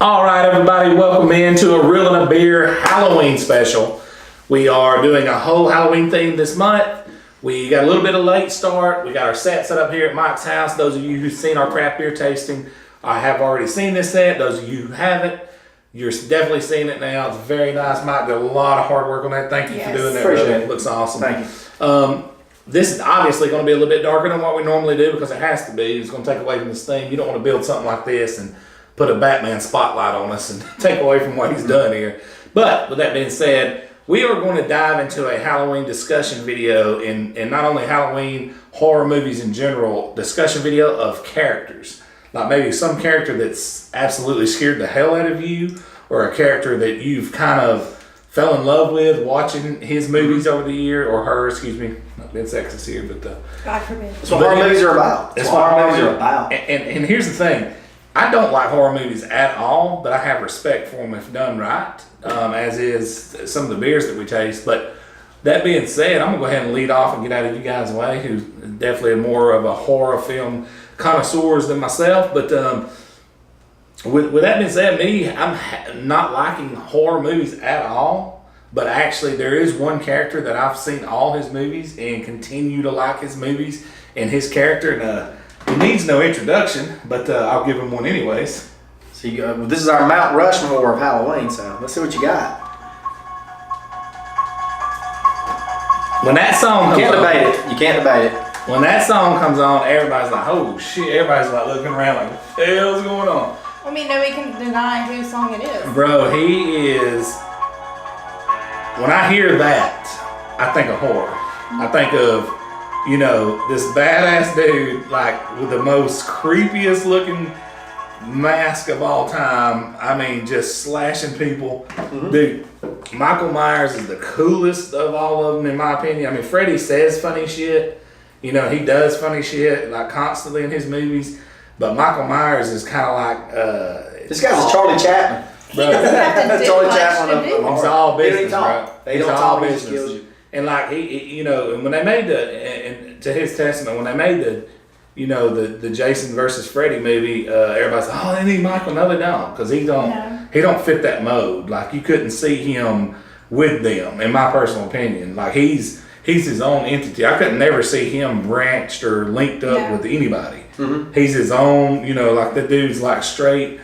All right, everybody, welcome into a Real and a Beer Halloween special. We are doing a whole Halloween theme this month. We got a little bit of late start. We got our set set up here at Mike's house. Those of you who've seen our craft beer tasting, I have already seen this set. Those of you who haven't, you're definitely seeing it now. It's very nice. Mike did a lot of hard work on that. Thank you for doing that. Appreciate brother. it. It looks awesome. Thank you. This is obviously going to be a little bit darker than what we normally do because it has to be. It's going to take away from this theme. You don't want to build something like this and put a Batman spotlight on us and take away from what he's done here. But with that being said, we are going to dive into a Halloween discussion video and not only Halloween, horror movies in general, discussion video of characters. Like maybe some character that's absolutely scared the hell out of you, or a character that you've kind of fell in love with watching his movies over the year, or her, excuse me. Not being sexist here, but God forbid. That's what horror movies are about. That's what horror movies are about. And here's the thing. I don't like horror movies at all, but I have respect for them if done right, as is some of the beers that we taste. But that being said, I'm going to go ahead and lead off and get out of you guys' way, who's definitely more of a horror film connoisseurs than myself. But with that being said, I'm not liking horror movies at all. But actually, there is one character that I've seen all his movies and continue to like his movies and his character. And he needs no introduction, but I'll give him one anyways. So this is our Mount Rushmore of Halloween, so let's see what you got. When that song comes You can't on, debate it. You can't debate it. when that song comes on, everybody's like, "Oh shit!" Everybody's like looking around, like, "What the hell's going on?" I mean, nobody can deny whose song it is. Bro, he is. When I hear that, I think of horror. I think of, this badass dude, like with the most creepiest looking mask of all time. I mean, just slashing people. Mm-hmm. Dude, Michael Myers is the coolest of all of them, in my opinion. I mean, Freddy says funny shit. He does funny shit, like, constantly in his movies. But Michael Myers is kind of like... This guy's a Charlie Chaplin. He doesn't have to do Charlie much Chaplin to do. of He's all He don't business, talk. bro. He He's don't all talk, he just business. kills you. And like and when they made and to his testament, when they made the Jason versus Freddy movie, everybody's like, "Oh, they need Michael." No, they don't, because he don't fit that mode. Like, you couldn't see him with them, in my personal opinion. Like, he's his own entity. I could never see him branched or linked up with anybody. Mm-hmm. He's his own. Like, the dude's like straight.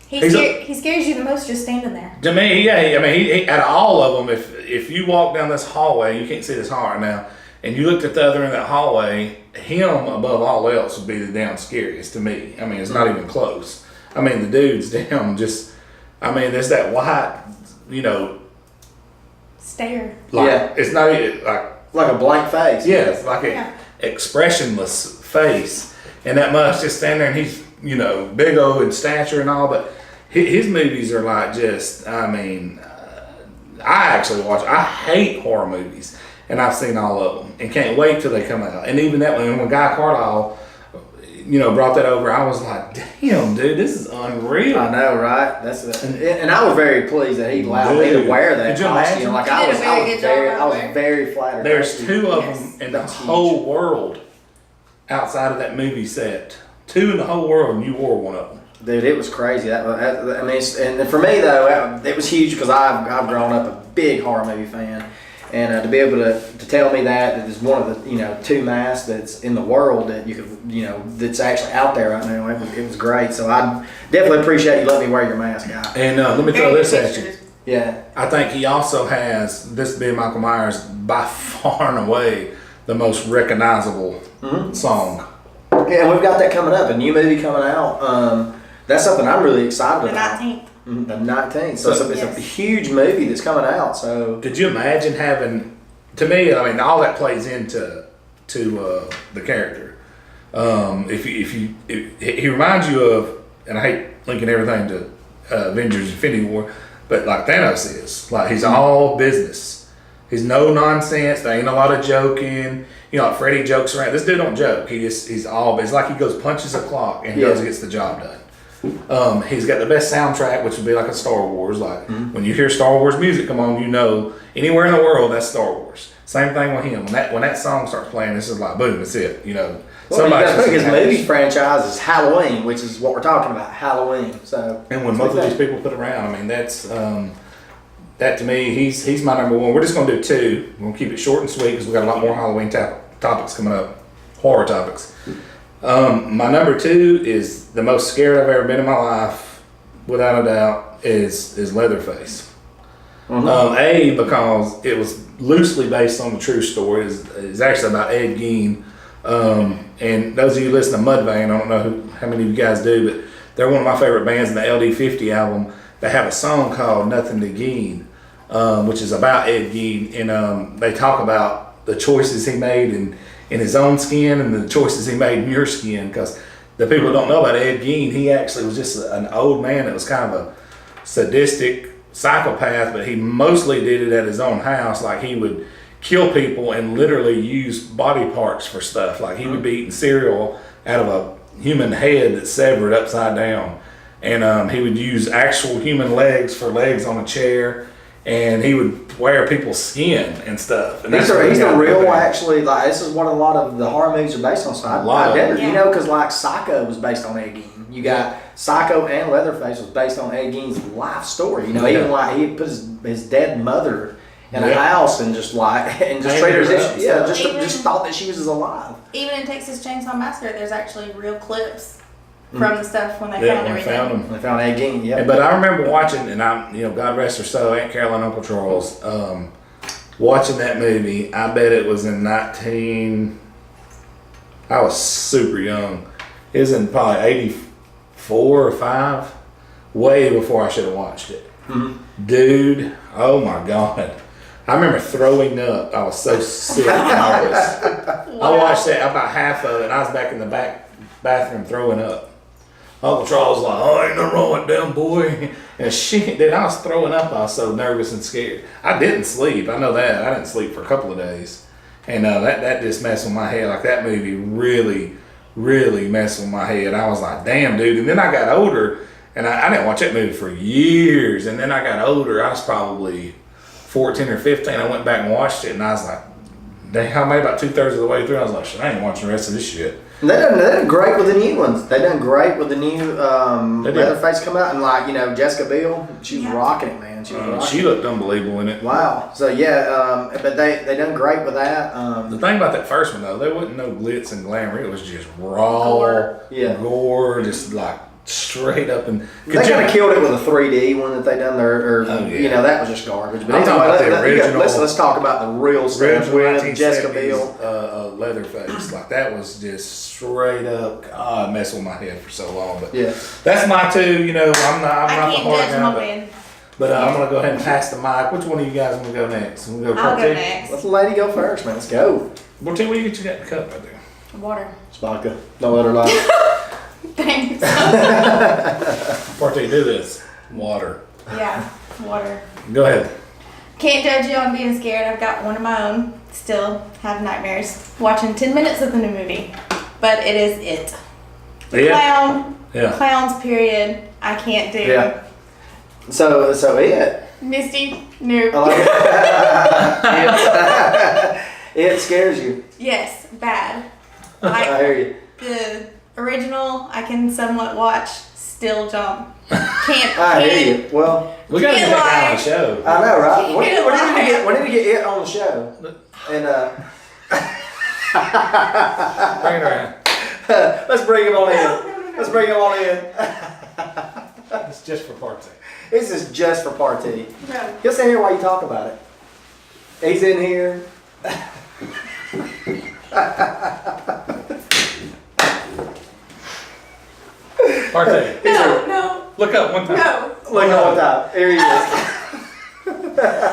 He scares you the most just standing there. To me, yeah. I mean, he out of all of them, if you walk down this hallway, you can't see this hall right now, and you looked at the other end of that hallway, him above all else would be the damn scariest to me. I mean, it's not even close. I mean, the dude's damn just. I mean, there's that white, Stare. like, it's not even like a blank face. yeah, it's like a expressionless face, and that must just stand there, and he's big old in stature and all, but his movies are like just. I mean. I actually watch. I hate horror movies, and I've seen all of them, and can't wait till they come out. And even that one, when Guy Carlisle, brought that over, I was like, "Damn, dude, this is unreal." I know, right? And I was very pleased that he allowed me to wear that Could you costume. imagine? Like, He I did was a very good job I was right very flattered. There's two of Yes. them in the That's huge. whole world, outside of that movie set. Two in the whole world, and you wore one of them. Dude, it was crazy. I mean, and for me though, it was huge because I've grown up a big horror movie fan, and to be able to tell me that is one of the two masks that's in the world that you could that's actually out there right now. It was great. So I definitely appreciate you letting me wear your mask, guy. And let me throw this at you. Yeah. I think he also has, this being Michael Myers, by far and away the most recognizable song. Yeah, and we've got that coming up, a new movie coming out. That's something I'm really excited The about. 19th. The 19th. So it's Yes. a huge movie that's coming out. So Could you imagine having, to me, I mean, all that plays into the character. If he reminds you of, and I hate linking everything to Avengers Infinity War, but like Thanos is. Like, he's all business. He's no nonsense. There ain't a lot of joking. Like Freddy jokes around. This dude don't joke. He's all, it's like he goes punches a clock and he goes and gets the job done. He's got the best soundtrack, which would be like a Star Wars. Like when you hear Star Wars music come on, you know anywhere in the world that's Star Wars. Same thing with him. When that song starts playing, this is like boom, that's it. You know, Well, you got to think his just- movie franchise is Halloween, which is what we're talking about, Halloween. So, And when most of these people put around, I mean, that's that to me. He's my number one. We're just gonna do two. We're gonna keep it short and sweet because we got a lot more Halloween topics coming up, horror topics. My number two is the most scared I've ever been in my life, without a doubt, is Leatherface. Because it was loosely based on a true story. It's actually about Ed Gein. And those of you who listen to Mudvayne, I don't know how many of you guys do, but they're one of my favorite bands in the LD50 album. They have a song called Nothing to Gain, which is about Ed Gein. And they talk about the choices he made in his own skin and the choices he made in your skin. Because the people who don't know about Ed Gein, he actually was just an old man that was kind of a sadistic psychopath, but he mostly did it at his own house. Like he would kill people and literally use body parts for stuff. Like he would be eating cereal out of a human head that's severed upside down. And he would use actual human legs for legs on a chair. And he would wear people's skin and stuff. And he's where he a got real, big. actually, like, this is what a lot of the horror movies are based on. So A lot of you them. know, because like Psycho was based on Ed Gein. You got Psycho and Leatherface was based on Ed Gein's life story. You know, even like he put his dead mother in a house and just treated her as if just thought that she was alive. Even in Texas Chainsaw Massacre, there's actually real clips from the stuff when they found when everything. found him. They found Ed Gein. Yeah, But I remember watching, and God rest her soul, Aunt Carol and Uncle Charles, watching that movie. I bet it was in I was super young. It was in probably 84 or 5, way before I should have watched it. Dude, oh my God. I remember throwing up. I was so sick and nervous. I watched that, about half of it, and I was back in the bathroom throwing up. Uncle Charles was like, oh, ain't nothing wrong with them, boy. And shit, then I was throwing up. I was so nervous and scared. I didn't sleep. I know that. I didn't sleep for a couple of days. And that just messed with my head. Like, that movie really, really messed with my head. I was like, damn, dude. And then I got older, and I didn't watch that movie for years. And then I got older. I was probably 14 or 15. I went back and watched it, and I was like, I made about 2/3 of the way through. I was like, shit, I ain't watching the rest of this shit. They done great with the new ones. They done great with the new They did. Leatherface come out, and like, you know, Jessica Biel, she was rocking it, man. She was rocking She looked unbelievable in it. Wow. So yeah, but they done great with that. The thing about that first one though, there wasn't no glitz and glamour. It was just raw gore, just like straight up. And They kind of killed it with a 3D one that they done there, you know, that was just garbage. But I'm talking about the original. Let's talk about the real stuff with Jessica 1970s, Biel. Leatherface. Like that was just straight up. God, messed with my head for so long. But Yeah. that's my two. You know, I'm not I the can't horror judge guy, my but, win. but I'm gonna go ahead and pass the mic. Which one of you guys want to go next? We'll go I'll part go two. next. Let the lady go first, man. Let's go. Well, tell me what you got in the cup right there. Water. It's vodka. Don't let her lie. Thanks. Part two, do this. Water. Yeah, water. Go ahead. Can't judge you on being scared. I've got one of my own. Still have nightmares watching 10 minutes of the new movie. But it is it. Yeah. Clown. Yeah. Clowns, period. I can't do. Yeah. So it. Misty, no. I like it. It scares you. Yes, bad. I hear you. The original, I can somewhat watch, still jump. Can't. I hear you. Well, We gotta get Can't that guy on lie. the show. I know, right? We Can't need to get it on the show. And Bring it around. let's bring him on in. No. Let's bring him on in. It's just for part two. This is just for party. No. He'll stay here while you talk about it. He's in here. Part two. No. Look up one time. No. Look at one time. Here he is.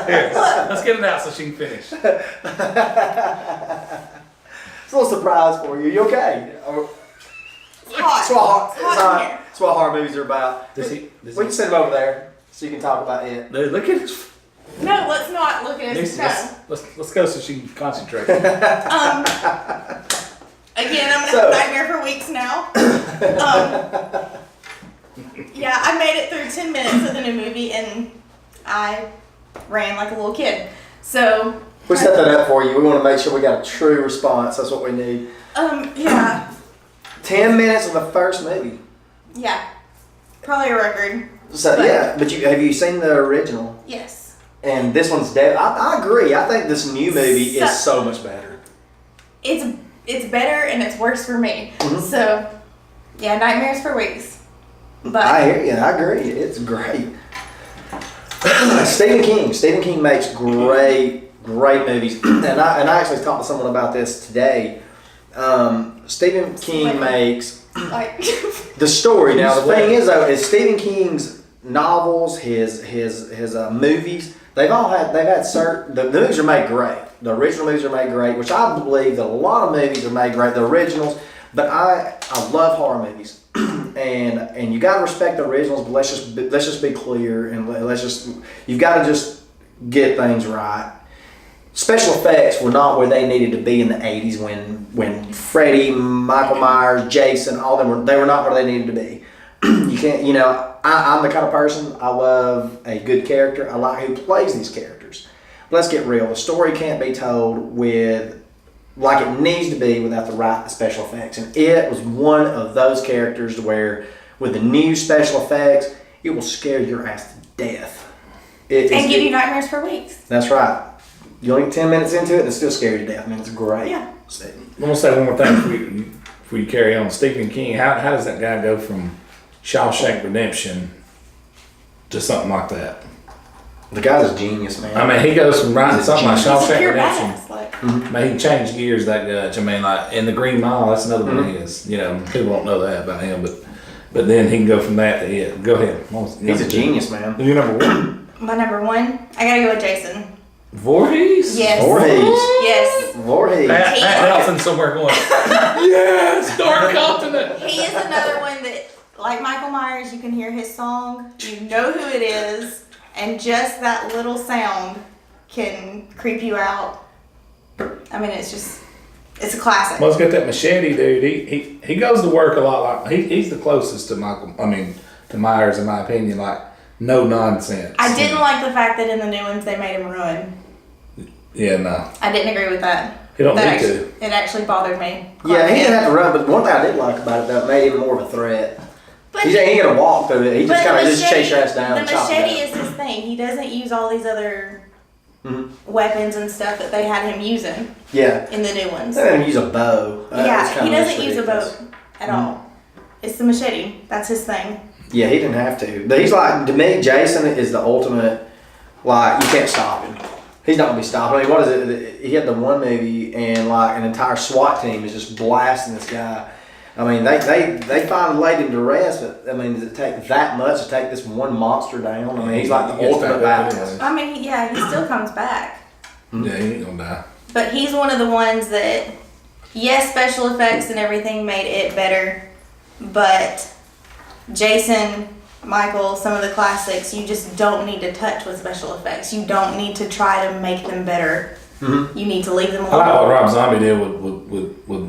Here, let's get it out so she can finish. It's a little surprise for you. You okay? It's hot. It's what horror, It's hot in here. it's what horror movies are about. Does We he- can send him over there so you can talk about it. Dude, look at his. No, let's not look at his Let's, toe. let's go so she can concentrate. Again, I'm gonna So- have a nightmare for weeks now. Yeah, I made it through 10 minutes of the new movie and I ran like a little kid. So We set that up for you. We want to make sure we got a true response. That's what we need. yeah. 10 minutes of the first movie. Yeah. Probably a record. So But- yeah, but have you seen the original? Yes. And this one's I agree. I think this new movie is so much better. It's better and it's worse for me. Mhm. So yeah, nightmares for weeks. But I hear you. I agree. It's great. Stephen King makes great movies, and I actually talked to someone about this today. Stephen King makes like the story. Now the thing is though, is Stephen King's novels, his movies, they've had certain, the movies are made great. The original movies are made great, which I believe that a lot of movies are made great, the originals. But I love horror movies. And you gotta respect the originals, but let's just be clear and you've gotta just get things right. Special effects were not where they needed to be in the 80s when Freddy, Michael Myers, Jason, all them they were not where they needed to be. You can't, I'm the kind of person, I love a good character. I like who plays these characters. But let's get real. The story can't be told like it needs to be without the right special effects. And it was one of those characters where with the new special effects, it will scare your ass to death. and give you nightmares for weeks. That's right. You only get 10 minutes into it and it's still scary to death. I mean, it's great. Yeah. I'm gonna say one more thing before you carry on. Stephen King, how does that guy go from Shawshank Redemption to something like that? The guy's a genius, man. I mean, he goes from writing something like He's a Shawshank pure Redemption. badass. Like, I mean, he changed gears that much. I mean, like in the Green Mile, that's another one of his. People don't know that about him, but then he can go from that to it. Go ahead. He's a genius, man. Who's your number one? my number one, I gotta go with Jason. Voorhees? Yes. Voorhees. Yes. Voorhees. Pat Nelson somewhere going, yes, Dark Continent. He is another one that, like Michael Myers, you can hear his song, you know who it is, and just that little sound can creep you out. I mean, it's a classic. Well, let's get that machete, dude. He goes to work a lot like he's the closest to to Myers in my opinion. Like no nonsense. I didn't like the fact that in the new ones they made him run. Yeah, no. I didn't agree with that. He don't That need to. It actually bothered me. Yeah, he Quite a didn't bit. have to run, but one thing I did like about it, though, it made him more of a threat. But He ain't gonna walk through it. He just but kind the of just chase your ass down The and chop you machete down. is his thing. He doesn't use all these other Mhm. weapons and stuff that they had him using Yeah. in the new ones. They don't even use a bow. It's Yeah, he kinda doesn't just use a bow ridiculous. at all. It's the machete. That's his thing. Yeah, he didn't have to. But he's like, to me, Jason is the ultimate, like, you can't stop him. He's not gonna be stopped. I mean, what is it? He had the one movie and like an entire SWAT team is just blasting this guy. I mean, they finally laid him to rest, but I mean, does it take that much to take this one monster down? I mean, he's like the He gets ultimate back up badass. anyway. I mean, yeah, he still comes back. Yeah, he ain't gonna die. But he's one of the ones that, yes, special effects and everything made it better, but Jason, Michael, some of the classics, you just don't need to touch with special effects. You don't need to try to make them better. Mhm. You need to leave them I like what alone. Rob Zombie did with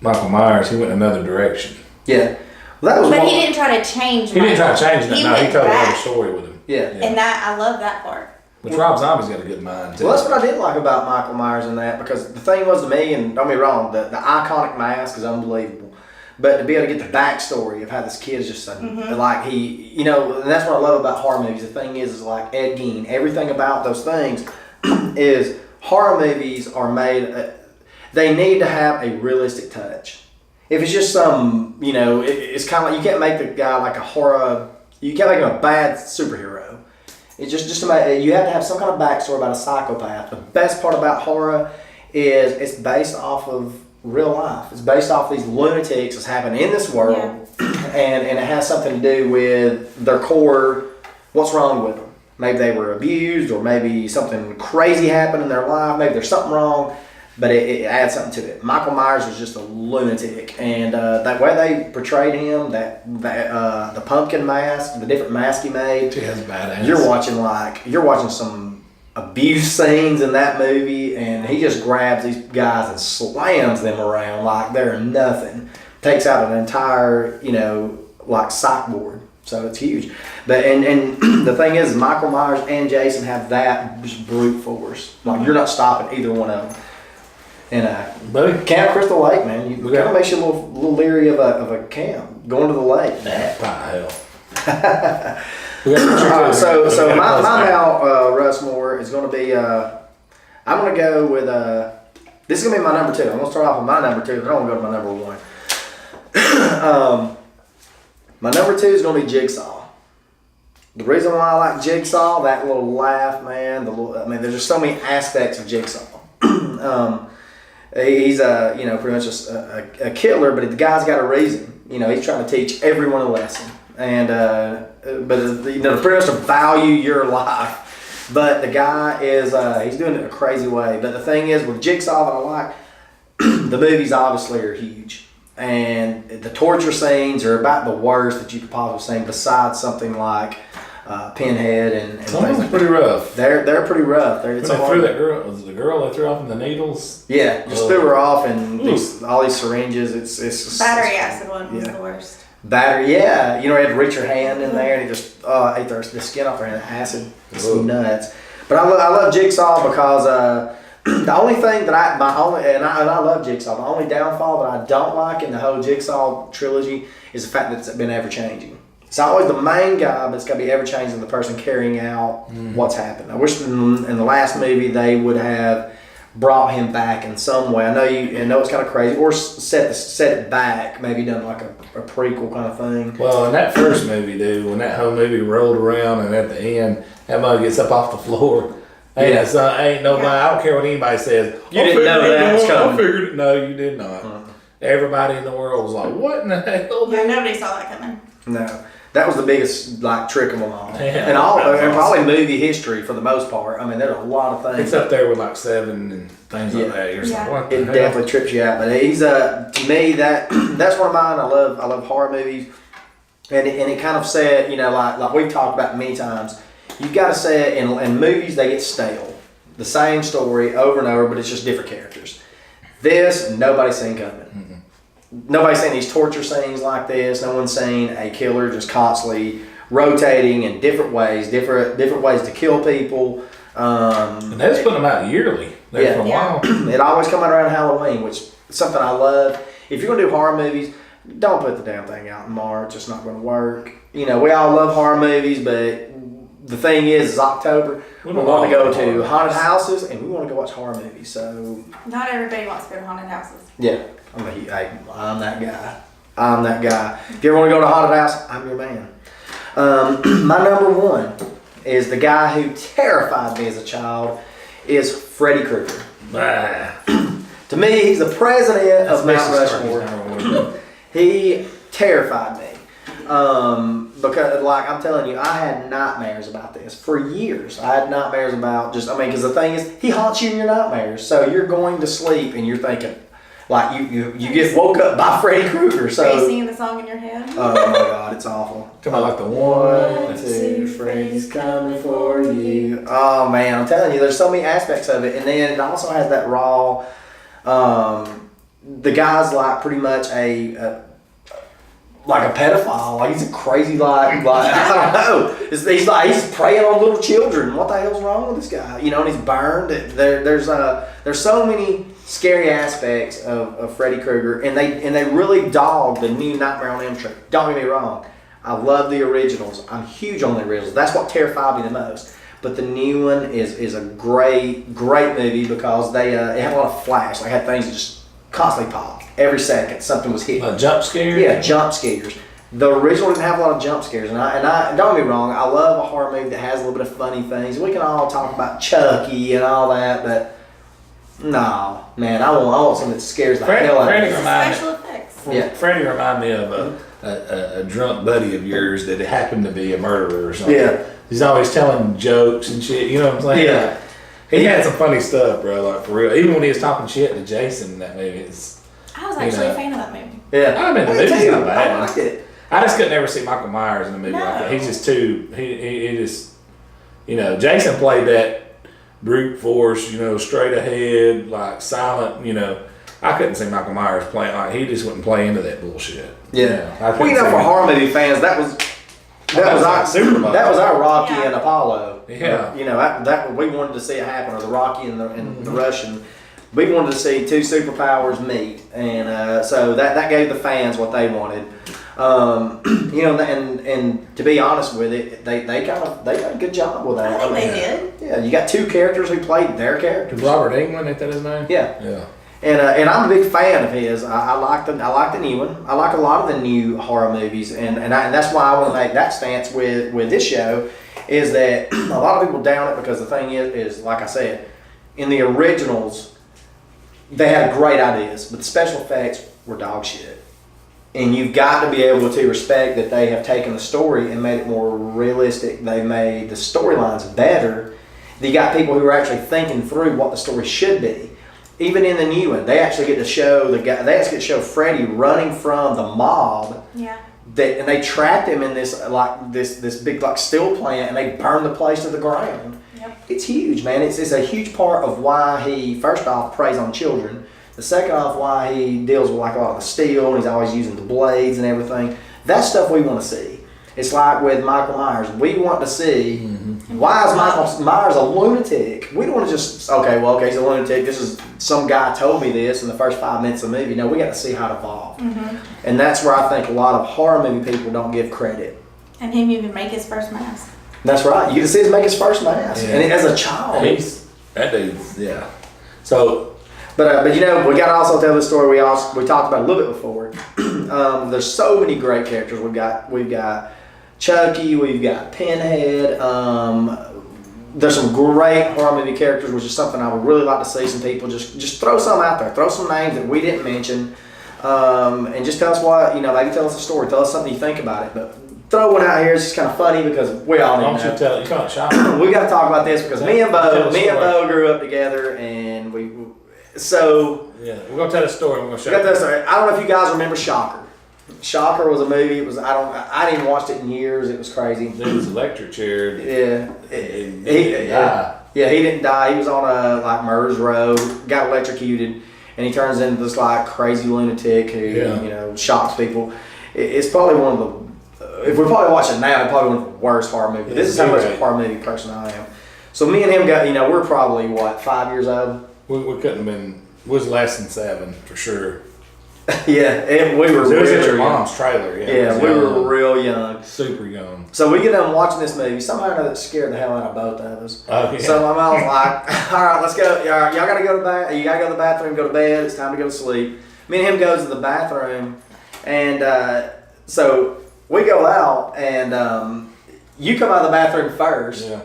Michael Myers. He went another direction. Yeah. Well, that was But one. he didn't try to change He didn't try to change He that. No, he went told another back. story with him. Yeah. And that, I love that part. Which Rob Zombie's got a good mind too. Well, that's what I did like about Michael Myers in that, because the thing was to me, and don't be wrong, the iconic mask is unbelievable. But to be able to get the backstory of how this kid is just like and that's what I love about horror movies. The thing is like Ed Gein, everything about those things is horror movies are made, they need to have a realistic touch. If it's just some, it's kind of like, you can't make the guy like a horror, you can't make him a bad superhero. It's just about, you have to have some kind of backstory about a psychopath. The best part about horror is it's based off of real life. It's based off these lunatics that's happening in this world, and it has something to do with their core, what's wrong with them. Maybe they were abused, or maybe something crazy happened in their life. Maybe there's something wrong, but it adds something to it. Michael Myers was just a lunatic, and that way they portrayed him, the pumpkin mask, the different mask he made. He has badass. You're watching some abuse scenes in that movie, and he just grabs these guys and slams them around like they're nothing. Takes out an entire, like psych board. So it's huge. But and the thing is, Michael Myers and Jason have that just brute force. Like you're not stopping either one of them. And Buddy, Camp Crystal Lake, man, you Okay. kind of makes you a little leery of a camp going to the lake. hell. So my now Rushmore is going to be. I'm going to go with. This is going to be my number 2. I'm going to start off with my number 2, then I'm going to go to my number 1. My number 2 is going to be Jigsaw. The reason why I like Jigsaw, that little laugh, man. There's just so many aspects of Jigsaw. He's pretty much just a killer, but the guy's got a reason. He's trying to teach everyone a lesson, and the premise to value your life. But the guy is he's doing it in a crazy way. But the thing is, with Jigsaw, that I like, the movies obviously are huge, and the torture scenes are about the worst that you could possibly see. Besides something like Pinhead and Some of things them like pretty rough. they're pretty rough. When they threw that girl, was it the girl they threw off in the needles? Yeah, just threw her off and all these syringes. It's just, Battery acid one was yeah. the worst. Battery, yeah. You had to reach your hand in there and it just ate the skin off her hand. Acid, it's nuts. But I love Jigsaw because the only thing that I love Jigsaw. The only downfall that I don't like in the whole Jigsaw trilogy is the fact that it's been ever changing. It's always the main guy, but it's got to be ever changing the person carrying out what's happened. I wish in the last movie they would have brought him back in some way. I know it's kind of crazy, or set it back, maybe done like a prequel kind of thing. Well, in that first movie, dude, when that whole movie rolled around and at the end, that mother gets up off the floor. Hey, ain't nobody, I don't care what anybody says. You didn't know that was coming. I figured it. No, you did not. Everybody in the world was like, what in the hell? Yeah, nobody saw that coming. No. That was the biggest trick of them all, Yeah, and awesome. probably movie history for the most part. I mean, there's a lot of things. It's up there with like Seven and things like that. You're Yeah. like, what the It hell? definitely trips you out. But he's to me that's one of mine. I love horror movies, and it kind of said like we've talked about many times. You've got to say it in movies they get stale, the same story over and over, but it's just different characters. This nobody's seen coming. Nobody's seen these torture scenes like this. No one's seen a killer just constantly rotating in different ways to kill people. And they was putting them out yearly there for a while. It always come out around Halloween, which is something I love. If you're gonna do horror movies, don't put the damn thing out in March. It's not gonna work. We all love horror movies, but the thing is October. We want to go to haunted houses and we want to go watch horror movies. So Not everybody wants to go to haunted houses. yeah, I'm that guy. If you ever want to go to a haunted house, I'm your man. My number 1 is the guy who terrified me as a child is Freddy Krueger. To me, he's the president of Mount Rushmore. He terrified me. Because I'm telling you, I had nightmares about this for years. I had nightmares about because the thing is, he haunts you in your nightmares. So you're going to sleep and you're thinking, like you get woke up by Freddy Krueger. So Are you singing the song in your head? oh my God, it's awful. Come on, like the 1, 1, 2, Freddy's coming for you. Oh man, I'm telling you, there's so many aspects of it, and then it also has that raw. The guy's like pretty much a pedophile. Like he's a crazy like I don't know. He's preying on little children. What the hell's wrong with this guy? And he's burned. There's so many scary aspects of Freddy Krueger, and they really dog the new Nightmare on Elm Street. Don't get me wrong. I love the originals. I'm huge on the originals. That's what terrified me the most. But the new one is a great movie because it had a lot of flash. They had things that just constantly pop. Every second something was hitting. a jump scare? Yeah, jump scares. The original didn't have a lot of jump scares, and I don't get me wrong. I love a horror movie that has a little bit of funny things. We can all talk about Chucky and all that, but no, man, I want something that scares the hell out of me. Special effects. Yeah. Freddie reminded me of a drunk buddy of yours that happened to be a murderer or something. Yeah. He's always telling jokes and shit. You know what I'm saying? Yeah. He had some funny stuff, bro. Like for real. Even when he was talking shit to Jason in that movie, I was actually a fan of that movie. Yeah. I mean, the Me movie's too. not bad. I like it. I just could never see Michael Myers in a movie like that. He's just too. He just. Jason played that brute force. Straight ahead, like silent. I couldn't see Michael Myers playing like he just wouldn't play into that bullshit. Yeah. I Well, couldn't see for him. horror movie fans, that was That was our Super Bowl. That was our Rocky Yeah. and Apollo. Yeah. You know that we wanted to see it happen, or the Rocky and the Russian. We wanted to see two superpowers meet, and so that gave the fans what they wanted. You know, and to be honest with it, they got a good job with that. I think they Yeah. did. Yeah, you got two characters who played their characters. Robert England, ain't that his name? Yeah. Yeah. And I'm a big fan of his. I like the new one. I like a lot of the new horror movies, and that's why I want to make that stance with this show, is that a lot of people down it because the thing is like I said, in the originals, they had great ideas, but the special effects were dog shit. And you've got to be able to respect that they have taken the story and made it more realistic. They made the storylines better. You got people who are actually thinking through what the story should be. Even in the new one, they actually get to show They actually get to show Freddy running from the mob. Yeah. And they trapped him in this big like steel plant, and they burned the place to the ground. Yep. It's huge, man. It's a huge part of why he first off preys on children. The second off, why he deals with like a lot of the steel, and he's always using the blades and everything. That's stuff we want to see. It's like with Michael Myers. We want to see why is Michael Myers a lunatic? We don't want to just okay, he's a lunatic. This is some guy told me this in the first 5 minutes of the movie. No, we got to see how it evolved, and that's where I think a lot of horror movie people don't give credit. And him even make his first mask. That's right. You get to see him make his first mask, Yeah. and as a child. That dude's, yeah. So, But you know, we got to also tell this story. We talked about it a little bit before. There's so many great characters. We've got Chucky. We've got Pinhead. There's some great horror movie characters, which is something I would really like to see some people just throw some out there. Throw some names that we didn't mention, and just tell us what maybe tell us a story. Tell us something you think about it. But throw one out here. It's just kind of funny because we all why need don't to you know. tell, you can't shop. We got to talk about this because me and Tell Bo the story. grew up together, and so. Yeah, we're gonna tell a story. We're gonna show I got you. this. I don't know if you guys remember Shocker. Shocker was a movie. It was I didn't watch it in years. It was crazy. Dude's electric chair. Yeah, He he didn't die. He was on a like murder's row, got electrocuted, and he turns into this like crazy lunatic who shocks people. It's probably one of the. If we probably watch it now, it's probably one of the worst horror movies. This is how much of a horror movie person I am. So me and him got we're probably 5 years old. We couldn't have been. Was less than 7 for sure. Yeah, we were. It was at really your young. mom's trailer. Yeah, we were real young. super young. So we get done watching this movie. Somehow or another, it scared the hell out of both of us. Oh, yeah. So my mom was like, "All right, let's go. Y'all gotta go to bed. You gotta go to the bathroom, go to bed. It's time to go to sleep." Me and him goes to the bathroom, and so we go out, and you come out of the bathroom first, Yeah.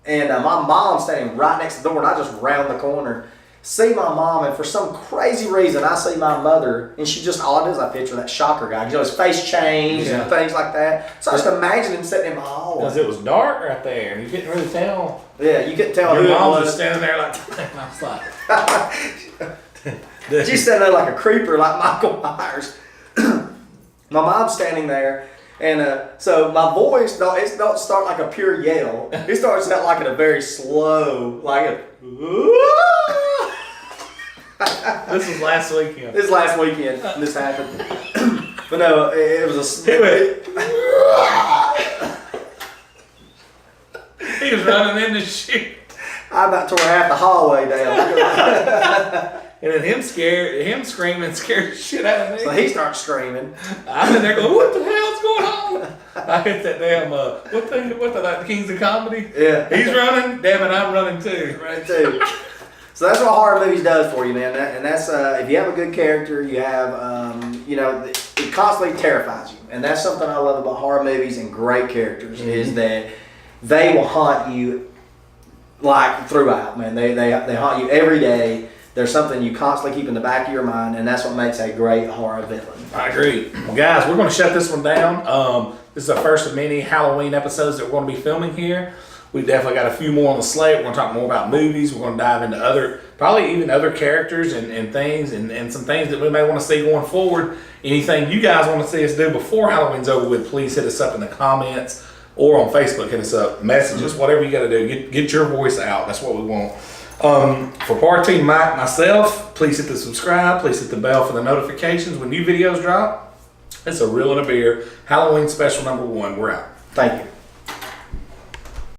and my mom's standing right next to the door, and I just round the corner. See my mom, and for some crazy reason, I see my mother, and she just, all I do is I picture that Shocker guy. His face changed and things like that. So I just imagine him sitting in my hallway. Because it was dark right there, and you couldn't really tell. Yeah, you couldn't tell Your who it mom was was. standing there like, and I was like, She's standing there like a creeper, like Michael Myers. My mom's standing there, and so my voice don't start like a pure yell. It starts out like in a very slow, like a. this was last weekend. This last weekend, this happened. But no, it was He was running in the shit. I about tore half the hallway down. And then him screaming scared the shit out of me. So he starts screaming. I'm in there going, what the hell's going on? I hit that damn, the Kings of Comedy? Yeah. He's running, damn it, I'm running too. Right too. So that's what horror movies does for you, man. And that's if you have a good character, you have it constantly terrifies you, and that's something I love about horror movies and great characters is that they will haunt you like throughout, man. They haunt you every day. There's something you constantly keep in the back of your mind, and that's what makes a great horror villain. I agree. Well, guys, we're going to shut this one down. This is the first of many Halloween episodes that we're going to be filming here. We've definitely got a few more on the slate. We're going to talk more about movies. We're going to dive into probably even other characters and things and some things that we may want to see going forward. Anything you guys want to see us do before Halloween's over with, please hit us up in the comments or on Facebook. Hit us up, message us, whatever you got to do. Get your voice out. That's what we want. For Part Team Mike, myself, please hit the subscribe. Please hit the bell for the notifications when new videos drop. It's a Real and a Beer Halloween special #1. We're out. Thank you.